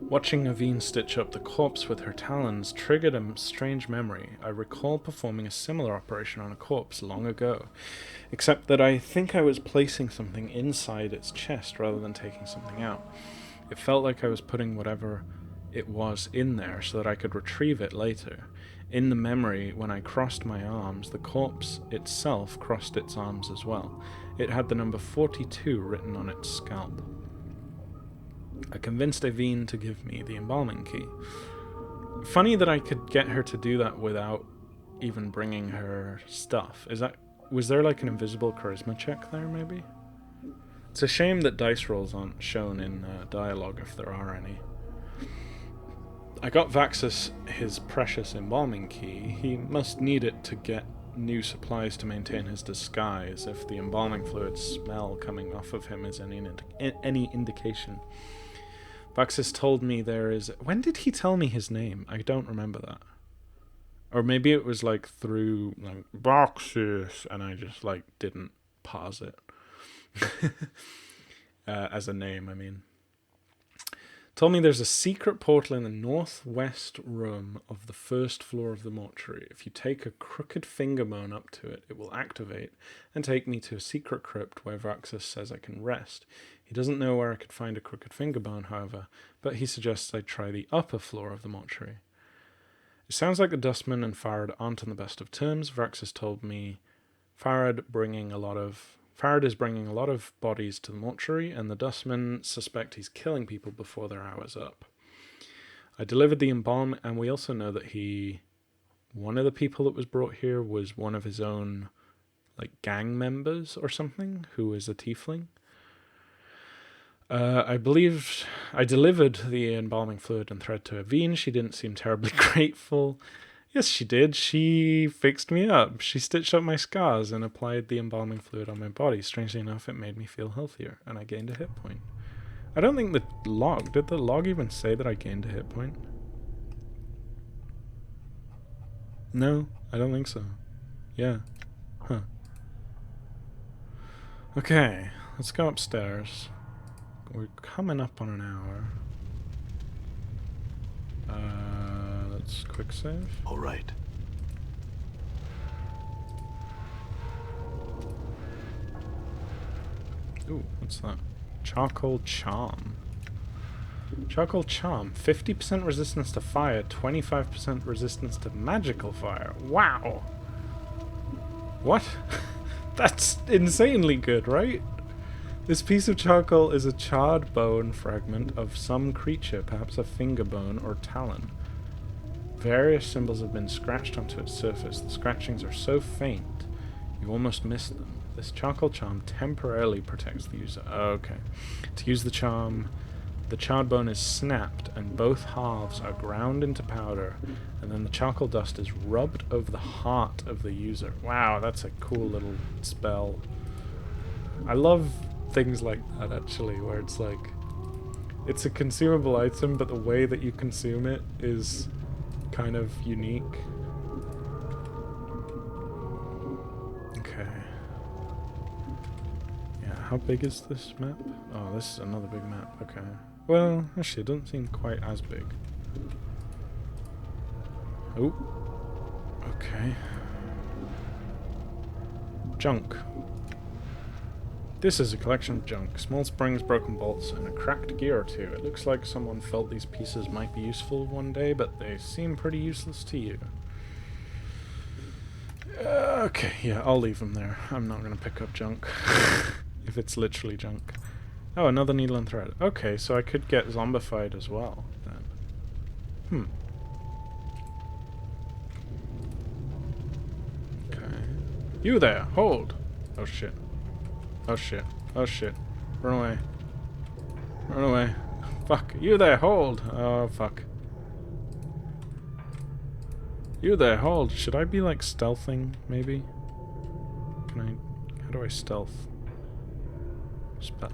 Watching Aveen stitch up the corpse with her talons triggered a strange memory. I recall performing a similar operation on a corpse long ago, except that I think I was placing something inside its chest rather than taking something out. It felt like I was putting whatever it was in there so that I could retrieve it later. In the memory, when I crossed my arms, the corpse itself crossed its arms as well. It had the number 42 written on its scalp. I convinced Aveen to give me the embalming key. Funny that I could get her to do that without even bringing her stuff. Was there like an invisible charisma check there, maybe? It's a shame that dice rolls aren't shown in dialogue, if there are any. I got Vaxus his precious embalming key. He must need it to get new supplies to maintain his disguise, if the embalming fluid smell coming off of him is any indication. Vaxus told me there is... When did he tell me his name? I don't remember that. Or maybe it was like through like Vaxus, and I just like didn't pause it. As a name, I mean. Told me there's a secret portal in the northwest room of the first floor of the mortuary. If you take a crooked finger bone up to it, it will activate and take me to a secret crypt where Vaxus says I can rest. He doesn't know where I could find a crooked finger bone, however, but he suggests I try the upper floor of the mortuary. It sounds like the Dustman and Farad aren't on the best of terms. Vaxus told me Farad is bringing a lot of bodies to the mortuary, and the Dustmen suspect he's killing people before their hour's up. I delivered the embalm, and we also know that one of the people that was brought here was one of his own, like, gang members or something, who is a tiefling. I believe I delivered the embalming fluid and thread to Aveen. She didn't seem terribly grateful. Yes, she did. She fixed me up. She stitched up my scars and applied the embalming fluid on my body. Strangely enough, it made me feel healthier, and I gained a hit point. I don't think did the log even say that I gained a hit point? No, I don't think so. Yeah. Huh. Okay, let's go upstairs. We're coming up on an hour. Let's quick save. All right. Ooh, what's that? Charcoal Charm. Charcoal Charm. 50% resistance to fire, 25% resistance to magical fire. Wow! What? That's insanely good, right? This piece of charcoal is a charred bone fragment of some creature, perhaps a finger bone or talon. Various symbols have been scratched onto its surface. The scratchings are so faint, you almost miss them. This charcoal charm temporarily protects the user. Okay. To use the charm, the charred bone is snapped and both halves are ground into powder, and then the charcoal dust is rubbed over the heart of the user. Wow, that's a cool little spell. I love things like that, actually, where it's like, it's a consumable item, but the way that you consume it is kind of unique. Okay. Yeah, how big is this map? Oh, this is another big map. Okay. Well, actually, it doesn't seem quite as big. Oh. Okay. Junk. This is a collection of junk. Small springs, broken bolts, and a cracked gear or two. It looks like someone felt these pieces might be useful one day, but they seem pretty useless to you. Okay, yeah, I'll leave them there. I'm not going to pick up junk. If it's literally junk. Oh, another needle and thread. Okay, so I could get zombified as well, then. Okay. You there, hold! Oh shit. Oh shit. Oh shit. Run away. Run away. Fuck. You there, hold! Oh, fuck. You there, hold! Should I be, like, stealthing, maybe? Can I... How do I stealth?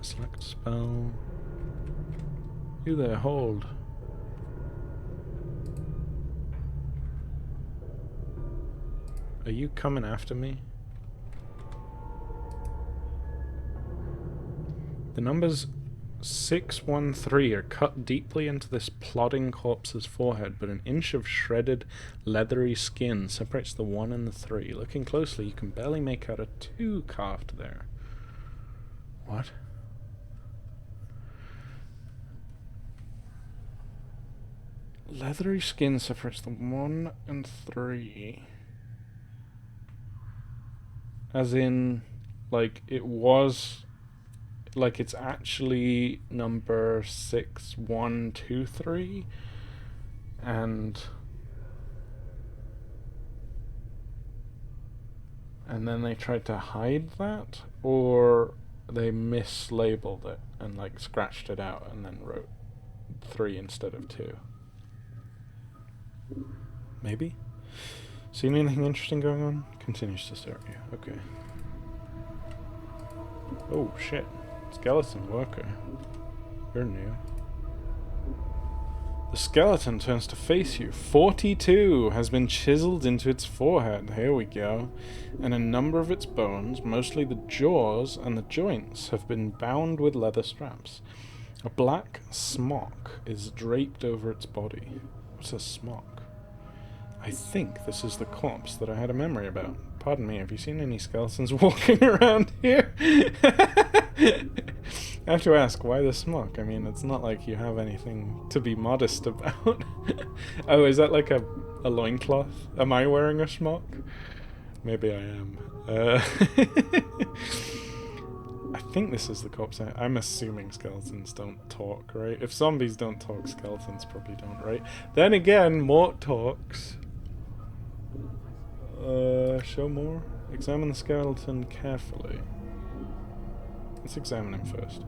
Select spell. You there, hold. Are you coming after me? The numbers 613 are cut deeply into this plodding corpse's forehead, but an inch of shredded, leathery skin separates the 1 and the 3. Looking closely, you can barely make out a 2 carved there. What? Leathery skin separates the 1 and 3. As in, like, it was... Like, it's actually number 6123, and then they tried to hide that, or they mislabeled it and, like, scratched it out and then wrote 3 instead of 2. Maybe? See anything interesting going on? Continues to stare at you. Okay. Oh, shit. Skeleton worker. You're new. The skeleton turns to face you. 42 has been chiseled into its forehead. Here we go. And a number of its bones, mostly the jaws and the joints, have been bound with leather straps. A black smock is draped over its body. What's a smock? I think this is the corpse that I had a memory about. Pardon me, have you seen any skeletons walking around here? I have to ask, why the smock? I mean, it's not like you have anything to be modest about. Oh, is that like a loincloth? Am I wearing a smock? Maybe I am. I think this is the corpse. I'm assuming skeletons don't talk, right? If zombies don't talk, skeletons probably don't, right? Then again, Mort talks. Show more? Examine the skeleton carefully. Let's examine him first.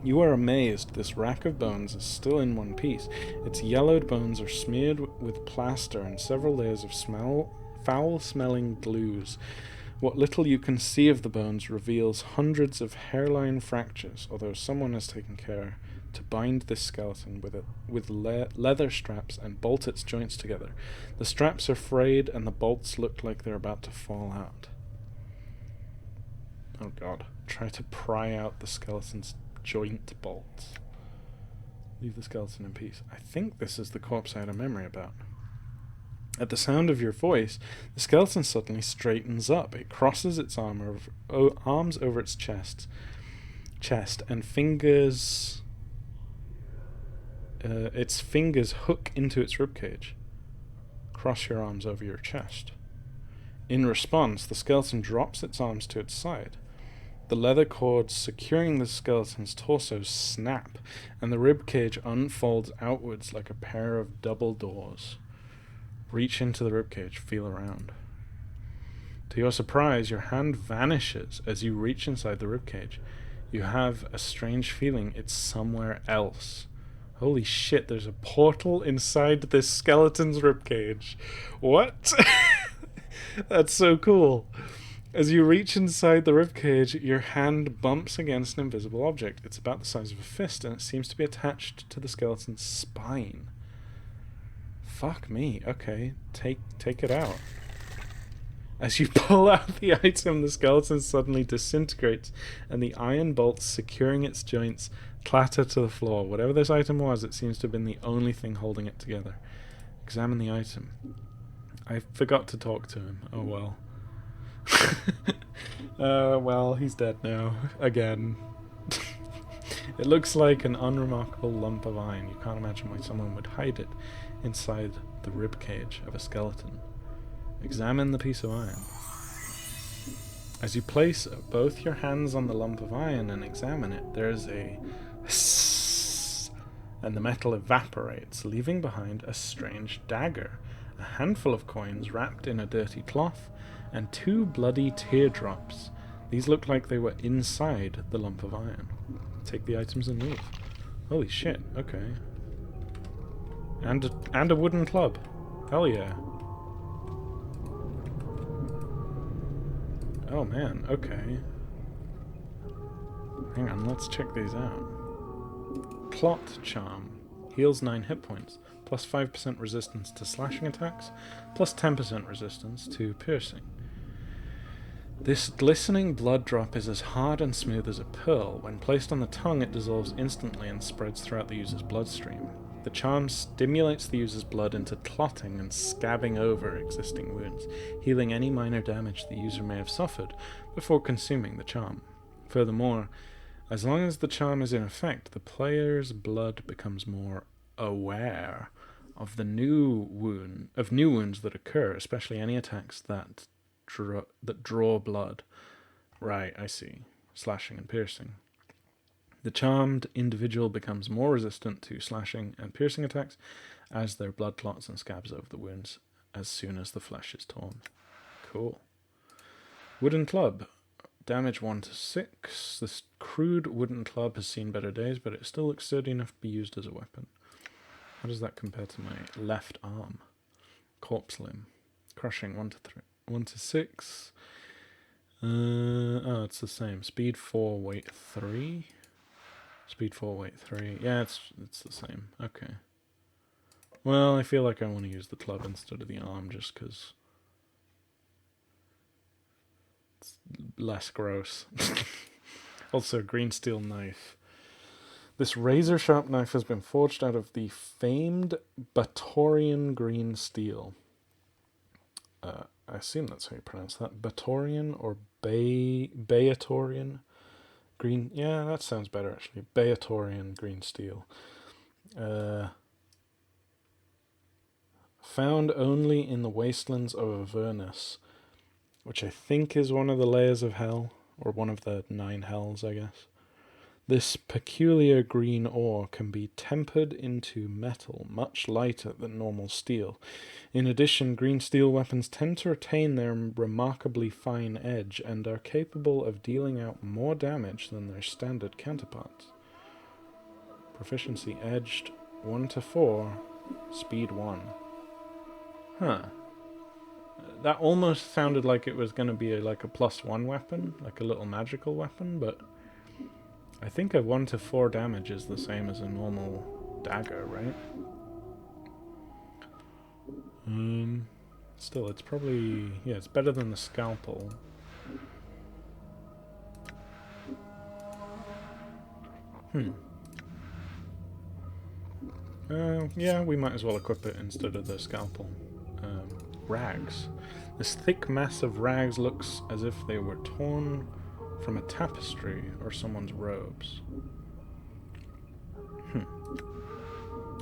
You are amazed. This rack of bones is still in one piece. Its yellowed bones are smeared with plaster and several layers of foul-smelling glues. What little you can see of the bones reveals hundreds of hairline fractures, although someone has taken care to bind this skeleton with leather straps and bolt its joints together. The straps are frayed and the bolts look like they're about to fall out. Oh god. Try to pry out the skeleton's joint bolts. Leave the skeleton in peace. I think this is the corpse I had a memory about. At the sound of your voice, the skeleton suddenly straightens up. It crosses its arms over its chest, and fingers... its fingers hook into its ribcage. Cross your arms over your chest. In response, the skeleton drops its arms to its side. The leather cords securing the skeleton's torso snap, and the ribcage unfolds outwards like a pair of double doors. Reach into the ribcage, feel around. To your surprise, your hand vanishes as you reach inside the ribcage. You have a strange feeling it's somewhere else. Holy shit, there's a portal inside this skeleton's ribcage. What? That's so cool. As you reach inside the ribcage, your hand bumps against an invisible object. It's about the size of a fist, and it seems to be attached to the skeleton's spine. Fuck me. Okay, take it out. As you pull out the item, the skeleton suddenly disintegrates, and the iron bolts securing its joints clatter to the floor. Whatever this item was, it seems to have been the only thing holding it together. Examine the item. I forgot to talk to him. Oh well. Well, he's dead now. Again. It looks like an unremarkable lump of iron. You can't imagine why someone would hide it inside the ribcage of a skeleton. Examine the piece of iron. As you place both your hands on the lump of iron and examine it, there is a hiss, and the metal evaporates, leaving behind a strange dagger, a handful of coins wrapped in a dirty cloth, and 2 bloody teardrops. These look like they were inside the lump of iron. Take the items and leave. Holy shit, okay. And a wooden club. Hell yeah. Oh man, okay. Hang on, let's check these out. Plot Charm. Heals 9 hit points, plus 5% resistance to slashing attacks, plus 10% resistance to piercing. This glistening blood drop is as hard and smooth as a pearl. When placed on the tongue, it dissolves instantly and spreads throughout the user's bloodstream. The charm stimulates the user's blood into clotting and scabbing over existing wounds, healing any minor damage the user may have suffered before consuming the charm. Furthermore, as long as the charm is in effect, the player's blood becomes more aware of new wounds that occur, especially any attacks that draw blood. Right, I see. Slashing and piercing. The charmed individual becomes more resistant to slashing and piercing attacks as their blood clots and scabs over the wounds as soon as the flesh is torn. Cool. Wooden club. Damage 1 to 6. This crude wooden club has seen better days, but it still looks sturdy enough to be used as a weapon. How does that compare to my left arm? Corpse limb. Crushing 1 to 3. 1 to 6. Oh, it's the same. Speed 4, weight 3. Speed 4, weight 3. Yeah, it's the same. Okay. Well, I feel like I want to use the club instead of the arm just because it's less gross. Also, green steel knife. This razor-sharp knife has been forged out of the famed Batorian green steel. I assume that's how you pronounce that. Batorian or Bayatorian green. Yeah, that sounds better actually. Bayatorian green steel. Found only in the wastelands of Avernus, which I think is one of the layers of hell, or one of the 9 hells, I guess. This peculiar green ore can be tempered into metal, much lighter than normal steel. In addition, green steel weapons tend to retain their remarkably fine edge and are capable of dealing out more damage than their standard counterparts. Proficiency edged 1 to 4, speed 1. Huh. That almost sounded like it was going to be like a +1 weapon, like a little magical weapon, but I think a 1 to 4 damage is the same as a normal dagger, right? Still, it's probably... yeah, it's better than the scalpel. Yeah, we might as well equip it instead of the scalpel. Rags. This thick mass of rags looks as if they were torn from a tapestry or someone's robes.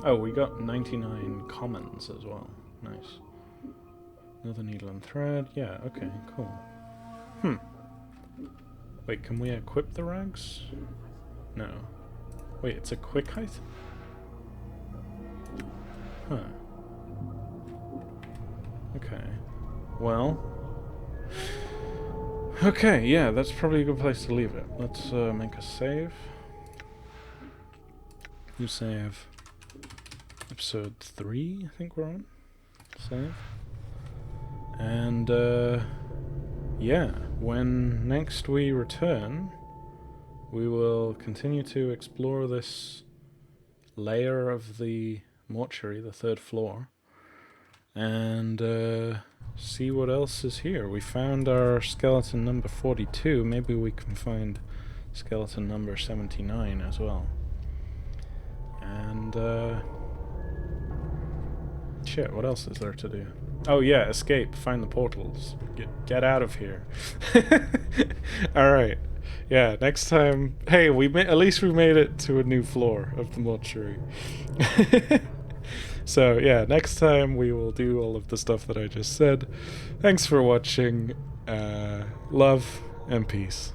Oh, we got 99 commons as well. Nice. Another needle and thread. Yeah, okay, cool. Wait, can we equip the rags? No. Wait, it's a quick item? Huh. Okay. Well, Okay, yeah, that's probably a good place to leave it. Let's make a save. You save episode 3, I think we're on. Save. And, yeah, when next we return, we will continue to explore this layer of the mortuary, the 3rd floor, and see what else is here. We found our skeleton number 42. Maybe we can find skeleton number 79 as well. And shit, what else is there to do? Oh yeah, escape, find the portals, get out of here. All right, yeah. Next time, hey, at least we made it to a new floor of the mortuary. So yeah, next time we will do all of the stuff that I just said. Thanks for watching. Love and peace.